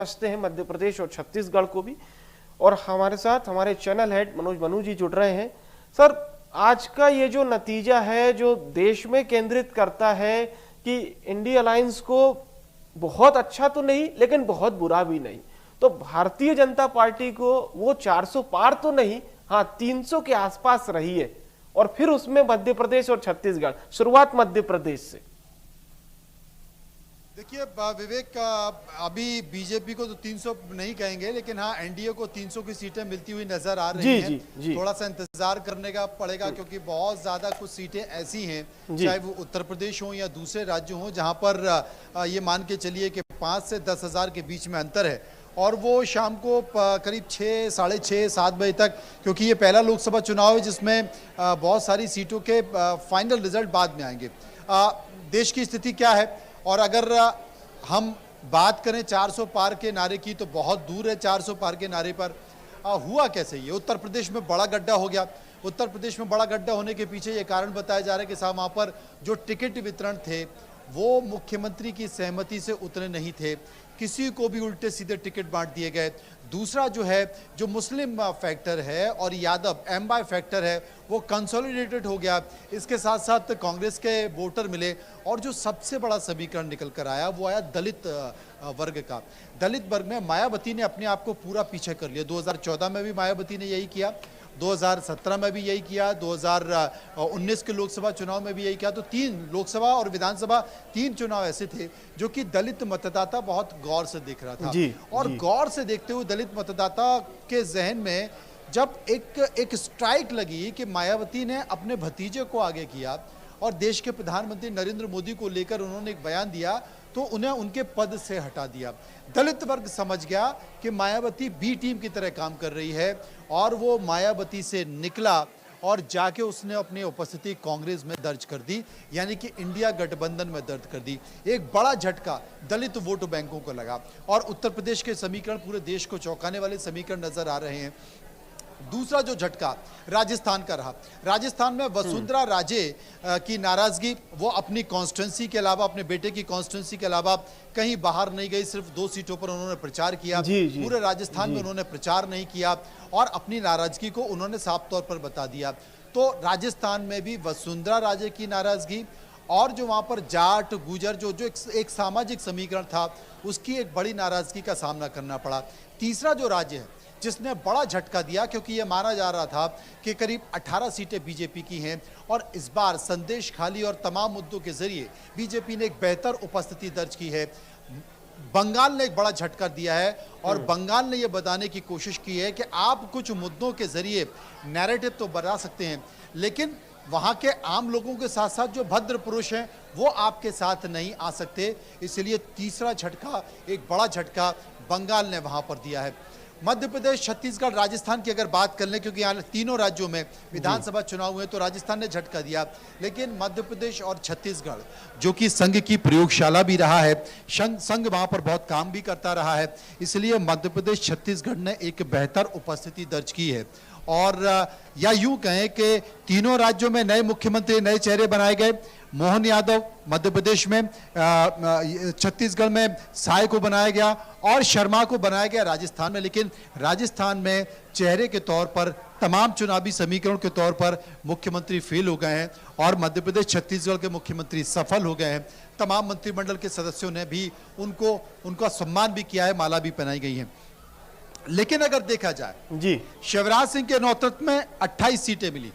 समझते हैं मध्य प्रदेश और छत्तीसगढ़ को भी। और हमारे साथ हमारे चैनल हेड मनोज मनु जी जुड़ रहे हैं। सर, आज का ये जो नतीजा है जो देश में केंद्रित करता है कि इंडिया अलायंस को बहुत अच्छा तो नहीं लेकिन बहुत बुरा भी नहीं, तो भारतीय जनता पार्टी को वो 400 पार तो नहीं, हाँ 300 के आसपास रही है। और फिर उसमें मध्य प्रदेश और छत्तीसगढ़, शुरुआत मध्य प्रदेश से। देखिए विवेक, अभी बीजेपी को तो 300 नहीं कहेंगे, लेकिन हाँ एनडीए को 300 की सीटें मिलती हुई नजर आ रही हैं। जी। थोड़ा सा इंतजार करने का पड़ेगा, क्योंकि बहुत ज्यादा कुछ सीटें ऐसी हैं, चाहे वो उत्तर प्रदेश हो या दूसरे राज्य हो, जहां पर ये मान के चलिए कि 5 से 10 हजार के बीच में अंतर है। और वो शाम को करीब 6, साढ़े 6, 7 बजे तक, क्योंकि ये पहला लोकसभा चुनाव है जिसमें बहुत सारी सीटों के फाइनल रिजल्ट बाद में आएंगे। देश की स्थिति क्या है, और अगर हम बात करें 400 पार के नारे की, तो बहुत दूर है 400 पार के नारे पर। हुआ कैसे ये? उत्तर प्रदेश में बड़ा गड्ढा हो गया। उत्तर प्रदेश में बड़ा गड्ढा होने के पीछे ये कारण बताया जा रहा है कि साहब वहाँ पर जो टिकट वितरण थे वो मुख्यमंत्री की सहमति से उतरे नहीं थे, किसी को भी उल्टे सीधे टिकट बांट दिए गए। दूसरा जो है, जो मुस्लिम फैक्टर है और यादव एमवाई फैक्टर है, वो कंसोलिडेटेड हो गया। इसके साथ साथ कांग्रेस के वोटर मिले, और जो सबसे बड़ा समीकरण निकल कर आया वो आया दलित वर्ग का। दलित वर्ग में मायावती ने अपने आप को पूरा पीछे कर लिया। 2014 में भी मायावती ने यही किया, 2017 में भी यही किया, 2019 के लोकसभा चुनाव में भी यही किया। तो 3 लोकसभा और विधानसभा 3 चुनाव ऐसे थे जो कि दलित मतदाता बहुत गौर से देख रहा था। और गौर से देखते हुए दलित मतदाता के जहन में जब एक स्ट्राइक लगी कि मायावती ने अपने भतीजे को आगे किया और देश के प्रधानमंत्री नरेंद्र मोदी को लेकर उन्होंने एक बयान दिया, तो उन्हें उनके पद से हटा दिया। दलित वर्ग समझ गया कि मायावती बी टीम की तरह काम कर रही है, और वो मायावती से निकला और जाके उसने अपनी उपस्थिति कांग्रेस में दर्ज कर दी, यानी कि इंडिया गठबंधन में दर्ज कर दी। एक बड़ा झटका दलित वोट बैंकों को लगा, और उत्तर प्रदेश के समीकरण पूरे देश को चौंकाने वाले समीकरण नजर आ रहे हैं। दूसरा जो झटका राजस्थान का रहा, राजस्थान में वसुंधरा राजे की नाराजगी, वो अपनी कॉन्स्टिट्यूंसी के अलावा, अपने बेटे की कॉन्स्टिट्यूंसी के अलावा कहीं बाहर नहीं गई। सिर्फ 2 सीटों पर उन्होंने प्रचार किया। पूरे राजस्थान में उन्होंने प्रचार नहीं किया, और अपनी नाराजगी को उन्होंने साफ तौर पर बता दिया। तो राजस्थान में भी वसुंधरा राजे की नाराजगी, और जो वहां पर जाट गुजर जो एक सामाजिक समीकरण था, उसकी एक बड़ी नाराजगी का सामना करना पड़ा। तीसरा जो राज्य है जिसने बड़ा झटका दिया, क्योंकि यह माना जा रहा था कि करीब 18 सीटें बीजेपी की हैं, और इस बार संदेश खाली और तमाम मुद्दों के जरिए बीजेपी ने एक बेहतर उपस्थिति दर्ज की है। बंगाल ने एक बड़ा झटका दिया है, और बंगाल ने यह बताने की कोशिश की है कि आप कुछ मुद्दों के जरिए नैरेटिव तो बना सकते हैं, लेकिन वहां के आम लोगों के साथ साथ जो भद्र पुरुष हैं वो आपके साथ नहीं आ सकते। इसलिए तीसरा झटका, एक बड़ा झटका बंगाल ने वहां पर दिया है। मध्य प्रदेश, छत्तीसगढ़, राजस्थान की अगर बात कर लें, क्योंकि यहाँ तीनों राज्यों में विधानसभा चुनाव हुए, तो राजस्थान ने झटका दिया। लेकिन मध्य प्रदेश और छत्तीसगढ़, जो कि संघ की प्रयोगशाला भी रहा है, संघ वहां पर बहुत काम भी करता रहा है, इसलिए मध्य प्रदेश छत्तीसगढ़ ने एक बेहतर उपस्थिति दर्ज की है। और या यूं कहें कि तीनों राज्यों में नए मुख्यमंत्री, नए चेहरे बनाए गए। मोहन यादव मध्य प्रदेश में, छत्तीसगढ़ में साय को बनाया गया, और शर्मा को बनाया गया राजस्थान में। लेकिन राजस्थान में चेहरे के तौर पर, तमाम चुनावी समीकरण के तौर पर मुख्यमंत्री फेल हो गए हैं, और मध्य प्रदेश छत्तीसगढ़ के मुख्यमंत्री सफल हो गए हैं। तमाम मंत्रिमंडल के सदस्यों ने भी उनका सम्मान भी किया है, माला भी पहनाई गई है। लेकिन अगर देखा जाए, शिवराज सिंह के नेतृत्व में 28 सीटें मिली,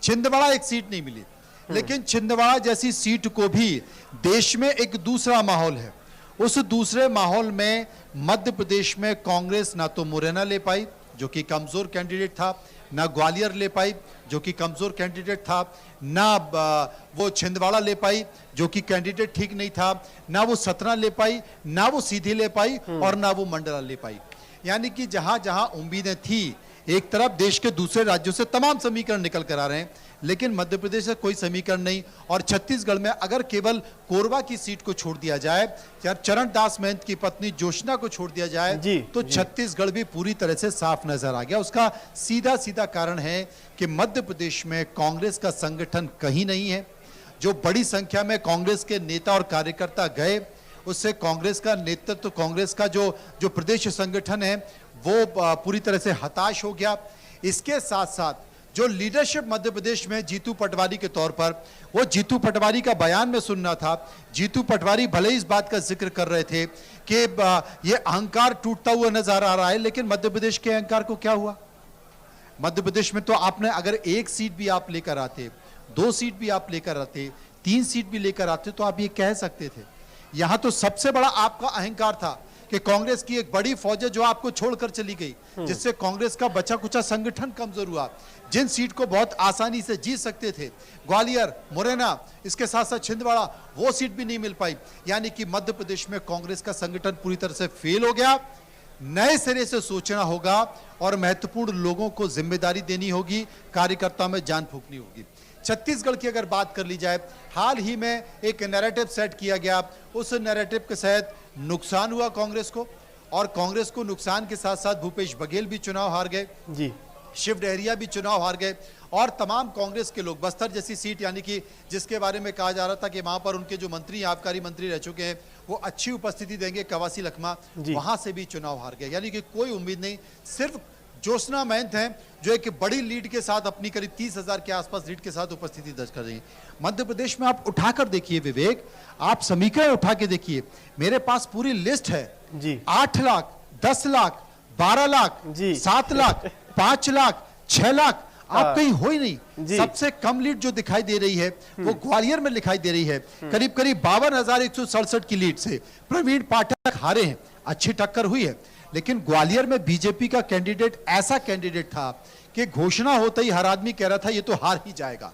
छिंदवाड़ा एक सीट नहीं मिली। लेकिन छिंदवाड़ा जैसी सीट को भी देश में एक दूसरा माहौल है। उस दूसरे माहौल में मध्य प्रदेश में कांग्रेस ना तो मुरैना ले पाई, जो कि कमजोर कैंडिडेट था, ना ग्वालियर ले पाई, जो कि कमजोर कैंडिडेट था, ना वो छिंदवाड़ा ले पाई, जो कि कैंडिडेट ठीक नहीं था, ना वो सतना ले पाई, ना वो सीधी ले पाई, और ना वो मंडला ले पाई। यानी कि जहां जहां उम्मीदें थी, एक तरफ देश के दूसरे राज्यों से तमाम समीकरण निकल कर आ रहे हैं, लेकिन मध्य प्रदेश से कोई समीकरण नहीं। और छत्तीसगढ़ में अगर केवल कोरबा की सीट को छोड़ दिया जाए, या चरण दास महंत की पत्नी जोशना को छोड़ दिया जाए, तो छत्तीसगढ़ भी पूरी तरह से साफ नजर आ गया। उसका सीधा सीधा कारण है कि मध्य प्रदेश में कांग्रेस का संगठन कहीं नहीं है। जो बड़ी संख्या में कांग्रेस के नेता और कार्यकर्ता गए, उससे कांग्रेस का नेतृत्व, कांग्रेस का जो प्रदेश संगठन है वो पूरी तरह से हताश हो गया। इसके साथ साथ जो लीडरशिप मध्य प्रदेश में जीतू पटवारी के तौर पर, वो जीतू पटवारी का बयान में सुनना था। जीतू पटवारी भले ही इस बात का जिक्र कर रहे थे कि ये अहंकार टूटता हुआ नजर आ रहा है, लेकिन मध्य प्रदेश के अहंकार को क्या हुआ? मध्य प्रदेश में तो आपने अगर 1 सीट भी आप लेकर आते, 2 सीट भी आप लेकर आते, 3 सीट भी लेकर आते, तो आप ये कह सकते थे। यहां तो सबसे बड़ा आपका अहंकार था कि कांग्रेस की एक बड़ी फौज है जो आपको छोड़कर चली गई, जिससे कांग्रेस का बचा कुचा संगठन कमजोर हुआ। जिन सीट को बहुत आसानी से जीत सकते थे, ग्वालियर, मुरैना, इसके साथ साथ छिंदवाड़ा, वो सीट भी नहीं मिल पाई। यानी कि मध्य प्रदेश में कांग्रेस का संगठन पूरी तरह से फेल हो गया। नए सिरे से सोचना होगा और महत्वपूर्ण लोगों को जिम्मेदारी देनी होगी, कार्यकर्ताओं में जान फूंकनी होगी। छत्तीसगढ़ की अगर बात कर ली जाए, हाल ही में एक नैरेटिव सेट किया गया, उस नैरेटिव के तहत नुकसान हुआ कांग्रेस को, और कांग्रेस को नुकसान के साथ साथ भूपेश बघेल भी चुनाव हार गए जी, शिव डहरिया भी चुनाव हार गए, और तमाम कांग्रेस के लोग, बस्तर जैसी सीट यानी कि जिसके बारे में कहा जा रहा था कि वहां पर उनके जो मंत्री, आबकारी मंत्री रह चुके हैं, वो अच्छी उपस्थिति देंगे, कवासी लखमा, वहां से भी चुनाव हार गए। यानी कि कोई उम्मीद नहीं। सिर्फ ज्योत्सना महंत हैं जो एक बड़ी लीड के साथ, अपनी करीब 30,000 के आसपास लीड के साथ उपस्थिति दर्ज कर रही है। मध्य प्रदेश में आप उठाकर देखिए विवेक, आप समीकरण उठा के देखिए, मेरे पास पूरी लिस्ट है जी। 8 लाख, 10 लाख, 12 लाख, 7 लाख, 5 लाख, 6 लाख, आप कहीं हो ही नहीं। सबसे कम लीड जो दिखाई दे रही है वो ग्वालियर में दिखाई दे रही है, करीब करीब 52,167 की लीड से प्रवीण पाठक हारे हैं। अच्छी टक्कर हुई है, लेकिन ग्वालियर में बीजेपी का कैंडिडेट ऐसा कैंडिडेट था कि घोषणा होते ही हर आदमी कह रहा था ये तो हार ही जाएगा।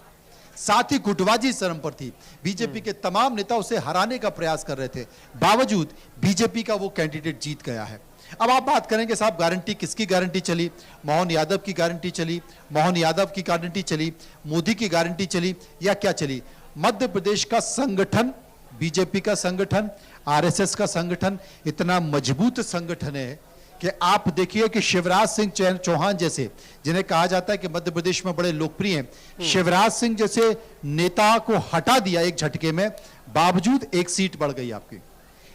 साथ ही गुटबाजी चरम पर थी, बीजेपी के तमाम नेता उसे हराने का प्रयास कर रहे थे, बावजूद बीजेपी का वो कैंडिडेट जीत गया है। अब आप बात करेंगे साहब गारंटी किसकी गारंटी चली? मोहन यादव की गारंटी चली, मोहन यादव की गारंटी चली, मोदी की गारंटी चली, या क्या चली? मध्य प्रदेश का संगठन, बीजेपी का संगठन, आरएसएस का संगठन इतना मजबूत संगठन है कि आप देखिए कि शिवराज सिंह चौहान जैसे, जिन्हें कहा जाता है कि मध्य प्रदेश में बड़े लोकप्रिय हैं, शिवराज सिंह जैसे नेता को हटा दिया एक झटके में, बावजूद 1 सीट बढ़ गई आपकी।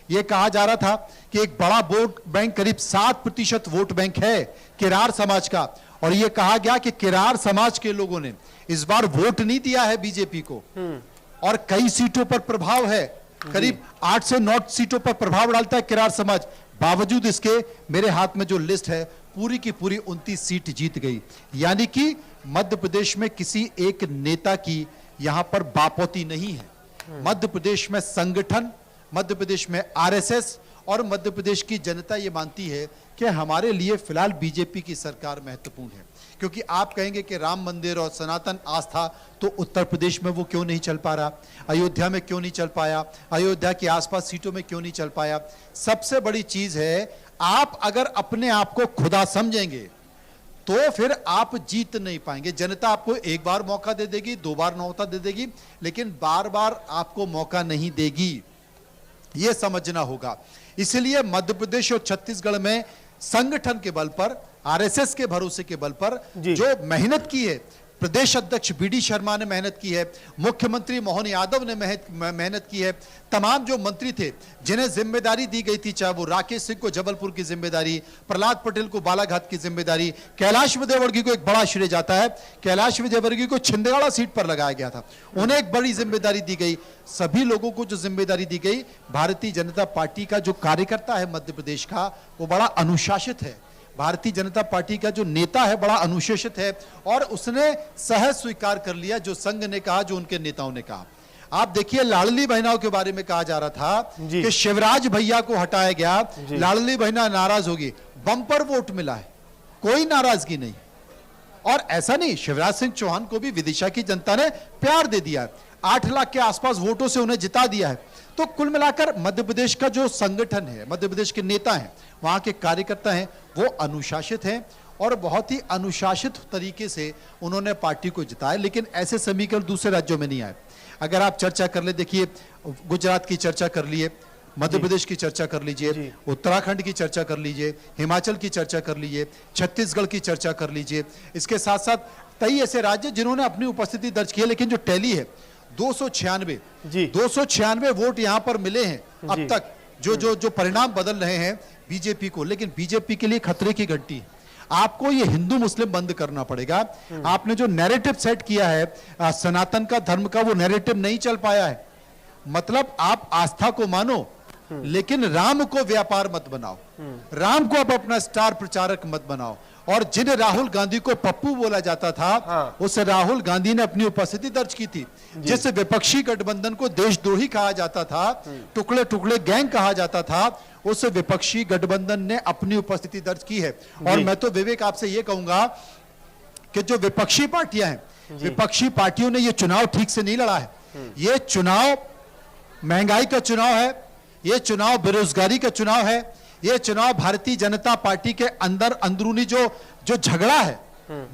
यह कहा जा रहा था कि एक बड़ा वोट बैंक, करीब 7% वोट बैंक है किरार समाज का, और यह कहा गया कि किरार समाज के लोगों ने इस बार वोट नहीं दिया है बीजेपी को, और कई सीटों पर प्रभाव है, करीब 8 से 9 सीटों पर प्रभाव डालता है किरार समाज। बावजूद इसके मेरे हाथ में जो लिस्ट है, पूरी की पूरी 29 सीट जीत गई। यानी कि मध्य प्रदेश में किसी एक नेता की यहां पर बापौती नहीं है। मध्य प्रदेश में संगठन, मध्य प्रदेश में आरएसएस और मध्य प्रदेश की जनता ये मानती है कि हमारे लिए फिलहाल बीजेपी की सरकार महत्वपूर्ण है। क्योंकि आप कहेंगे कि राम मंदिर और सनातन आस्था तो उत्तर प्रदेश में वो क्यों नहीं चल पा रहा, अयोध्या में क्यों नहीं चल पाया, अयोध्या के आसपास सीटों में क्यों नहीं चल पाया? सबसे बड़ी चीज है, आप अगर अपने आप को खुदा समझेंगे तो फिर आप जीत नहीं पाएंगे। जनता आपको एक बार मौका दे देगी, 2 बार मौका दे देगी, लेकिन बार बार आपको मौका नहीं देगी, यह समझना होगा। इसलिए मध्य प्रदेश और छत्तीसगढ़ में संगठन के बल पर, आरएसएस के भरोसे के बल पर जो मेहनत की है, प्रदेश अध्यक्ष बीडी शर्मा ने मेहनत की है, मुख्यमंत्री मोहन यादव ने मेहनत की है, तमाम जो मंत्री थे जिन्हें जिम्मेदारी दी गई थी, चाहे वो राकेश सिंह को जबलपुर की जिम्मेदारी, प्रहलाद पटेल को बालाघाट की जिम्मेदारी, कैलाश विजयवर्गीय को एक बड़ा श्रेय जाता है, कैलाश विजयवर्गीय को छिंदवाड़ा सीट पर लगाया गया था, उन्हें एक बड़ी जिम्मेदारी दी गई। सभी लोगों को जो जिम्मेदारी दी गई, भारतीय जनता पार्टी का जो कार्यकर्ता है मध्य प्रदेश का, वो बड़ा अनुशासित है। भारतीय जनता पार्टी का जो नेता है बड़ा अनुशासित है, और उसने सहज स्वीकार कर लिया जो संघ ने कहा, जो उनके नेताओं ने कहा। आप देखिए, लाडली बहनाओं के बारे में कहा जा रहा था कि शिवराज भैया को हटाया गया, लाडली बहना नाराज होगी, बम्पर वोट मिला है, कोई नाराजगी नहीं। और ऐसा नहीं, शिवराज सिंह चौहान को भी विदिशा की जनता ने प्यार दे दिया है, 8 लाख के आसपास वोटों से उन्हें जिता दिया है। तो कुल मिलाकर मध्य प्रदेश का जो संगठन है, मध्य प्रदेश के नेता हैं, वहां के कार्यकर्ता हैं, वो अनुशासित हैं और बहुत ही अनुशासित तरीके से उन्होंने पार्टी को जिताया। लेकिन ऐसे समीकरण दूसरे राज्यों में नहीं आए। अगर आप चर्चा कर ले, देखिए गुजरात की चर्चा कर लिए, मध्य प्रदेश की चर्चा कर लीजिए, उत्तराखंड की चर्चा कर लीजिए, हिमाचल की चर्चा कर लीजिए, छत्तीसगढ़ की चर्चा कर लीजिए। इसके साथ साथ कई ऐसे राज्य जिन्होंने अपनी उपस्थिति दर्ज की है, लेकिन जो टैली है 296 वोट यहां पर मिले हैं अब तक जो परिणाम बदल रहे हैं बीजेपी को, लेकिन बीजेपी के लिए खतरे की घंटी है। आपको ये हिंदू मुस्लिम बंद करना पड़ेगा। आपने जो नैरेटिव सेट किया है सनातन का धर्म का, वो नैरेटिव नहीं चल पाया है। मतलब आप आस्था को मानो लेकिन राम को व्यापार मत बनाओ, राम को आप अपना स्टार प्रचारक मत बनाओ। और जिन राहुल गांधी को पप्पू बोला जाता था, उस राहुल गांधी ने अपनी उपस्थिति दर्ज की थी। जिस विपक्षी गठबंधन को देशद्रोही कहा जाता था, टुकड़े टुकड़े गैंग कहा जाता था, उस विपक्षी गठबंधन ने अपनी उपस्थिति दर्ज की है। और मैं तो विवेक आपसे यह कहूंगा कि जो विपक्षी पार्टियां हैं, विपक्षी पार्टियों ने यह चुनाव ठीक से नहीं लड़ा है। यह चुनाव महंगाई का चुनाव है, यह चुनाव बेरोजगारी का चुनाव है, यह चुनाव भारतीय जनता पार्टी के अंदर अंदरूनी जो झगड़ा है,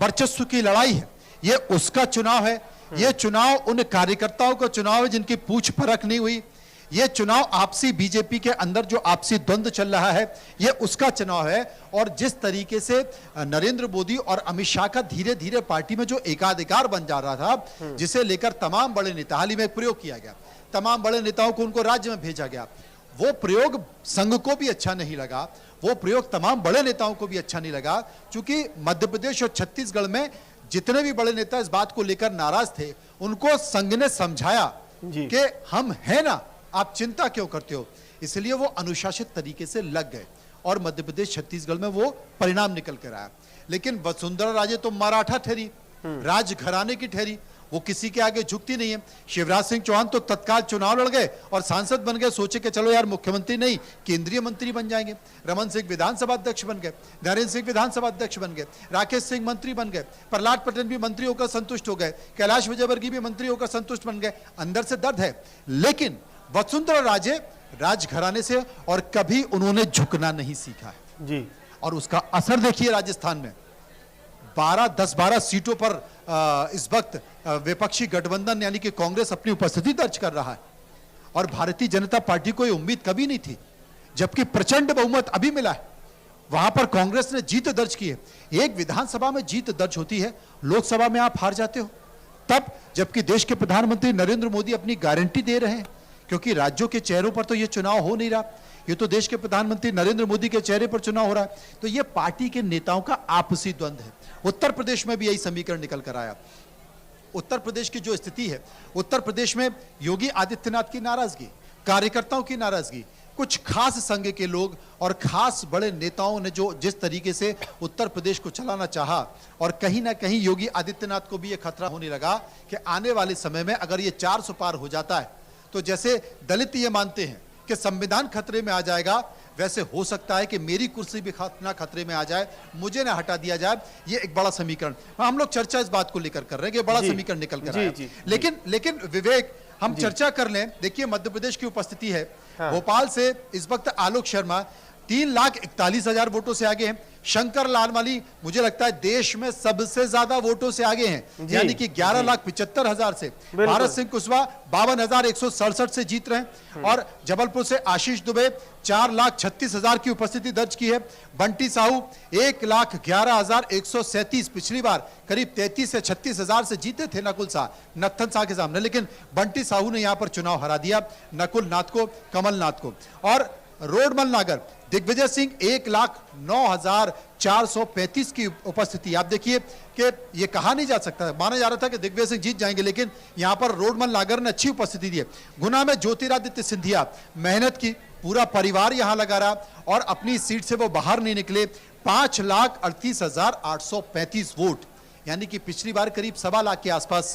वर्चस्व की लड़ाई है, यह उसका चुनाव है। यह चुनाव उन कार्यकर्ताओं का चुनाव है जिनकी पूछ परख नहीं हुई। यह चुनाव आपसी बीजेपी के अंदर जो आपसी द्वंद्व चल रहा है, यह उसका चुनाव है। और जिस तरीके से नरेंद्र मोदी और अमित शाह का धीरे धीरे पार्टी में जो एकाधिकार बन जा रहा था, जिसे लेकर तमाम बड़े नेता, हाल ही में एक प्रयोग किया गया, तमाम बड़े नेताओं को उनको राज्य में भेजा गया, वो प्रयोग संघ को भी अच्छा नहीं लगा, वो प्रयोग तमाम बड़े नेताओं को भी अच्छा नहीं लगा। क्योंकि मध्य प्रदेश और छत्तीसगढ़ में जितने भी बड़े नेता इस बात को लेकर नाराज थे, उनको संघ ने समझाया कि हम हैं ना, आप चिंता क्यों करते हो। इसलिए वो अनुशासित तरीके से लग गए और मध्य प्रदेश छत्तीसगढ़ में वो परिणाम निकल कर आया। लेकिन वसुंधरा राजे तो मराठा ठहरी, राजघराने की ठहरी, वो किसी के आगे झुकती नहीं है। शिवराज सिंह चौहान तो तत्काल चुनाव लड़ गए और सांसद बन गए, सोचे कि चलो यार मुख्यमंत्री नहीं केंद्रीय मंत्री बन जाएंगे। रमन सिंह विधानसभा अध्यक्ष बन गए, नरेंद्र सिंह विधानसभा अध्यक्ष बन गए, राकेश सिंह मंत्री बन गए, प्रहलाद पटेल भी मंत्री होकर संतुष्ट हो गए, कैलाश विजयवर्गीय भी मंत्री होकर संतुष्ट बन गए। अंदर से दर्द है। लेकिन वसुंधरा राजे राजघराने से और कभी उन्होंने झुकना नहीं सीखा है जी। और उसका असर देखिए राजस्थान में 10-12 सीटों पर इस वक्त विपक्षी गठबंधन यानी कि कांग्रेस अपनी उपस्थिति दर्ज कर रहा है। और भारतीय जनता पार्टी को यह उम्मीद कभी नहीं थी, जबकि प्रचंड बहुमत अभी मिला है, वहां पर कांग्रेस ने जीत दर्ज की है। एक विधानसभा में जीत दर्ज होती है, लोकसभा में आप हार जाते हो तब, जबकि देश के प्रधानमंत्री नरेंद्र मोदी अपनी गारंटी दे रहे हैं। क्योंकि राज्यों के चेहरों पर तो यह चुनाव हो नहीं रहा, ये तो देश के प्रधानमंत्री नरेंद्र मोदी के चेहरे पर चुनाव हो रहा है। तो यह पार्टी के नेताओं का आपसी द्वंद्व है। उत्तर प्रदेश में भी यही समीकरण निकल कर आया। उत्तर प्रदेश की जो स्थिति है, उत्तर प्रदेश में योगी आदित्यनाथ की नाराजगी, कार्यकर्ताओं की नाराजगी, कुछ खास संघ के लोग और खास बड़े नेताओं ने जो जिस तरीके से उत्तर प्रदेश को चलाना चाहा, और कहीं ना कहीं योगी आदित्यनाथ को भी यह खतरा होने लगा कि आने वाले समय में अगर ये 400 पार हो जाता है तो जैसे दलित ये मानते हैं कि संविधान खतरे में आ जाएगा, वैसे हो सकता है कि मेरी कुर्सी भी ना खतरे में आ जाए, मुझे ना हटा दिया जाए। ये एक बड़ा समीकरण, हम लोग चर्चा इस बात को लेकर कर रहे हैं कि बड़ा समीकरण निकल कर आया। लेकिन विवेक, हम चर्चा कर लें। देखिए मध्य प्रदेश की उपस्थिति है, भोपाल से इस वक्त आलोक शर्मा 3,41,000 वोटों से आगे हैं। शंकर लालवानी मुझे लगता है देश में सबसे ज्यादा वोटों से आगे हैं, यानी कि 11,75,000 से। भारत सिंह कुशवाहा 52,167 से जीत रहे हैं। और जबलपुर से आशीष दुबे 4,36,000 की उपस्थिति दर्ज की है। बंटी साहू 1,11,137, पिछली बार करीब 33 से 36,000 से जीते थे नत्थन शाह के सामने, लेकिन बंटी साहू ने यहां पर चुनाव हरा दिया नकुल नाथ को, कमल नाथ को। और रोडमल नागर दिग्विजय सिंह 1,09,435 की उपस्थिति। आप देखिए कि ये कहा नहीं जा सकता, माना जा रहा था कि दिग्विजय सिंह जीत जाएंगे, लेकिन यहां पर रोडमल नागर ने अच्छी उपस्थिति दी है। गुना में ज्योतिरादित्य सिंधिया मेहनत की, पूरा परिवार यहां लगा रहा और अपनी सीट से वो बाहर नहीं निकले। 5,38,835 वोट, यानी कि पिछली बार करीब 1.25 लाख के आसपास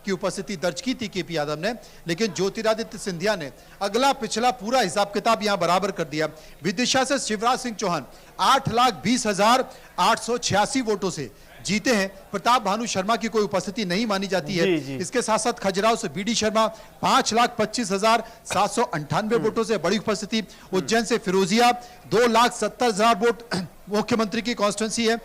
की उपस्थिति दर्ज की थी केपी यादव ने, लेकिन ज्योतिरादित्य सिंधिया ने अगला पिछला पूरा हिसाब किताब यहां बराबर कर दिया। विदिशा से शिवराज सिंह चौहान 8,20,886 वोटों से जीते हैं। प्रताप भानु शर्मा की कोई उपस्थिति नहीं मानी जाती है। इसके साथ साथ खजुराहो से बीडी शर्मा 5,25,798 वोटों से बड़ी उपस्थिति। उज्जैन से फिरोजिया 2,70,000 वोट, मुख्यमंत्री की कॉन्स्टिट्यूंसी है।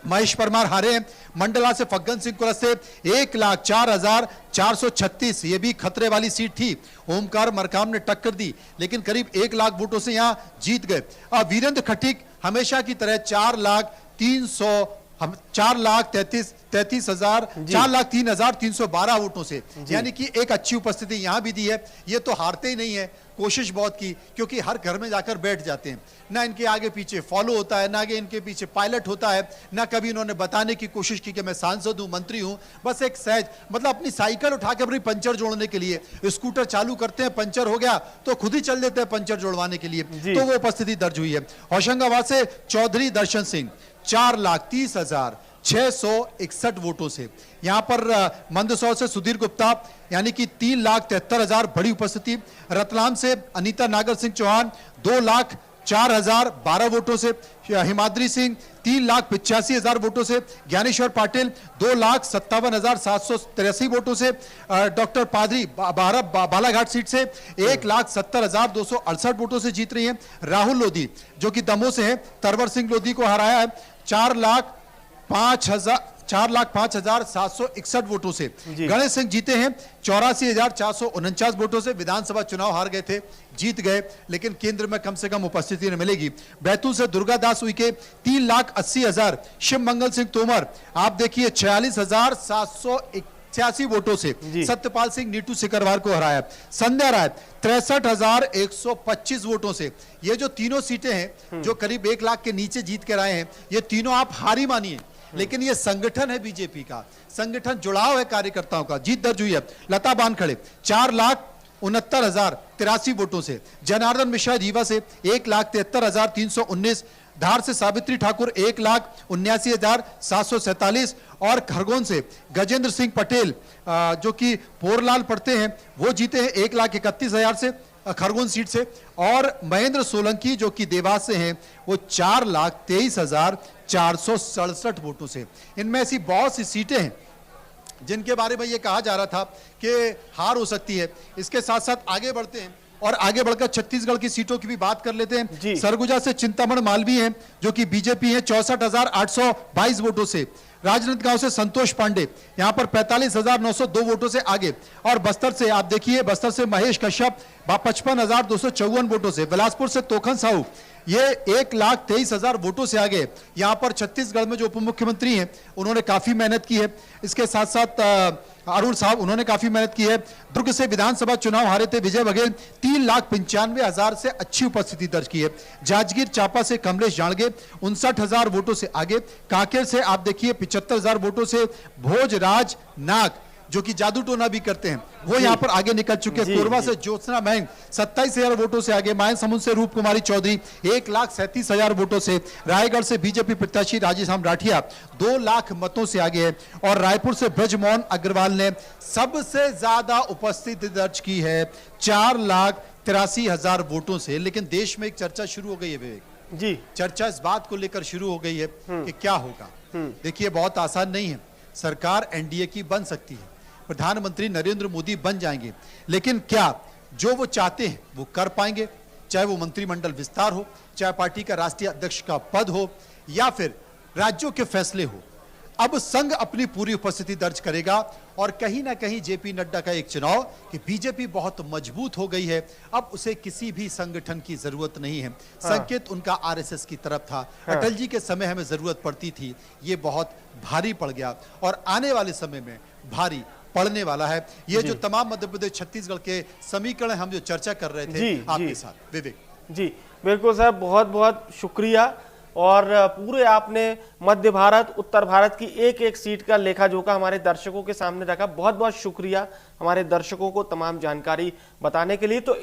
महेश परमार हारे। मंडला से फग्गन सिंह कुलस्ते 1,04,436, ये भी खतरे वाली सीट थी। ओमकार मरकाम ने टक्कर दी, लेकिन करीब 1 लाख वोटों से यहां जीत गए। वीरेंद्र खटीक हमेशा की तरह 4,03,000 हम 4,33,312 वोटों से, यानी कि एक अच्छी उपस्थिति यहां भी दी है। ये तो हारते ही नहीं है, कोशिश बहुत की, क्योंकि हर घर में जाकर बैठ जाते हैं, ना इनके आगे पीछे फॉलो होता है, ना आगे इनके पीछे पायलट होता है, ना कभी इन्होंने बताने की कोशिश की कि मैं सांसद हूं, मंत्री हूं। बस एक सहज, मतलब अपनी साइकिल उठा के अपनी पंचर जोड़ने के लिए स्कूटर चालू करते हैं, पंचर हो गया तो खुद ही चल देते हैं पंचर जोड़वाने के लिए, तो वो उपस्थिति दर्ज हुई है। होशंगाबाद से चौधरी दर्शन सिंह 4,30,661 वोटों से। यहां पर मंदसौर से सुधीर गुप्ता यानी कि 3,73,000 बड़ी उपस्थिति। रतलाम से अनीता नागर सिंह चौहान 2,04,012 वोटों से। हिमाद्री सिंह 3,85,000 वोटों से। ज्ञानेश्वर पाटिल 2,57,783 वोटों से। डॉक्टर पादरी बालाघाट सीट से 1,70,268 वोटों से जीत रही हैं। राहुल लोधी जो कि दमोह से हैं, तरवर सिंह लोधी को हराया है 4,05,761 वोटों से। गणेश सिंह जीते हैं 84,449 वोटों से। विधानसभा चुनाव हार गए थे, जीत गए, लेकिन केंद्र में कम से कम उपस्थिति न मिलेगी। बैतूल से दुर्गा दास उइके 3,80,000। शिव मंगल सिंह तोमर आप देखिए 46,781 वोटों से सत्यपाल सिंह नीटू सिकरवार को हराया। संध्या राय 63,125 वोटों से। ये जो तीनों सीटें हैं जो करीब 1 लाख के नीचे जीत कर आए हैं, ये तीनों आप हारी मानिए, लेकिन ये संगठन है बीजेपी का, संगठन जुड़ाव है कार्यकर्ताओं का, जीत दर्ज हुई है। लता बानखड़े 4,69,083 वोटों से। जनार्दन मिश्रा रीवा से 1,73,319। धार से सावित्री ठाकुर 1,79,747 और खरगोन से गजेंद्र सिंह पटेल जो कि पोरलाल पढ़ते हैं, वो जीते हैं 1,31,000 से खरगोन सीट से। और महेंद्र सोलंकी जो कि देवास से हैं, वो 4,23,467 वोटों से। इनमें ऐसी बहुत सी सीटें हैं जिनके बारे में ये कहा जा रहा था कि हार हो सकती है। इसके साथ साथ आगे बढ़ते हैं और आगे बढ़कर छत्तीसगढ़ की सीटों की भी बात कर लेते हैं। सरगुजा से चिंतामण मालवी हैं जो कि बीजेपी है 64,822 वोटों से। राजनांदगांव से संतोष पांडे यहां पर 45,902 वोटों से आगे। और बस्तर से आप देखिए, बस्तर से महेश कश्यप 55,254 वोटों से। बिलासपुर से तोखन साहू ये 1,23,000 वोटों से आगे। यहां पर छत्तीसगढ़ में जो उप मुख्यमंत्री हैं उन्होंने काफी मेहनत की है। इसके साथ साथ अरुण साहब उन्होंने काफी मेहनत की है। दुर्ग से विधानसभा चुनाव हारे थे विजय बघेल, 3,95,000 से अच्छी उपस्थिति दर्ज की है। जांजगीर चांपा से कमलेश जांगड़े 59,000 वोटों से आगे। कांकेर से आप देखिए 75,000 वोटों से भोजराज नाग जो कि जादू टोना भी करते हैं, वो यहां पर आगे निकल चुके हैं। कोरबा से ज्योत्सना महंग 27,000 वोटों से आगे। महासमुंद से रूप कुमारी चौधरी 1,37,000 वोटों से। रायगढ़ से बीजेपी प्रत्याशी राजेश राठिया 2 लाख मतों से आगे है। और रायपुर से ब्रजमोहन अग्रवाल ने सबसे ज्यादा उपस्थिति दर्ज की है 4,83,000 वोटों से। लेकिन देश में एक चर्चा शुरू हो गई है विवेक जी, चर्चा इस बात को लेकर शुरू हो गई है कि क्या होगा। देखिए बहुत आसान नहीं है, सरकार एनडीए की बन सकती है, प्रधानमंत्री नरेंद्र मोदी बन जाएंगे, लेकिन क्या जो वो चाहते हैं वो कर पाएंगे? चाहे वो मंत्रिमंडल विस्तार हो, चाहे पार्टी का राष्ट्रीय अध्यक्ष का पद हो, या फिर राज्यों के फैसले हो। अब संघ अपनी पूरी उपस्थिति दर्ज करेगा और कहीं ना कहीं जेपी नड्डा का एक चुनाव कि बीजेपी बहुत मजबूत हो गई है, अब उसे किसी भी संगठन की जरूरत नहीं है। संकेत उनका आरएसएस की तरफ था, अटल जी के समय हमें जरूरत पड़ती थी, ये बहुत भारी पड़ गया और आने वाले समय में भारी पड़ने वाला है। ये जो तमाम मध्य प्रदेश छत्तीसगढ़ के समीकरण हम जो चर्चा कर रहे थे आपके साथ विवेक जी, बिल्कुल साहब, बहुत बहुत शुक्रिया। और पूरे आपने मध्य भारत उत्तर भारत की एक एक सीट का लेखा जोखा हमारे दर्शकों के सामने रखा। बहुत बहुत शुक्रिया हमारे दर्शकों को तमाम जानकारी बताने के लिए। तो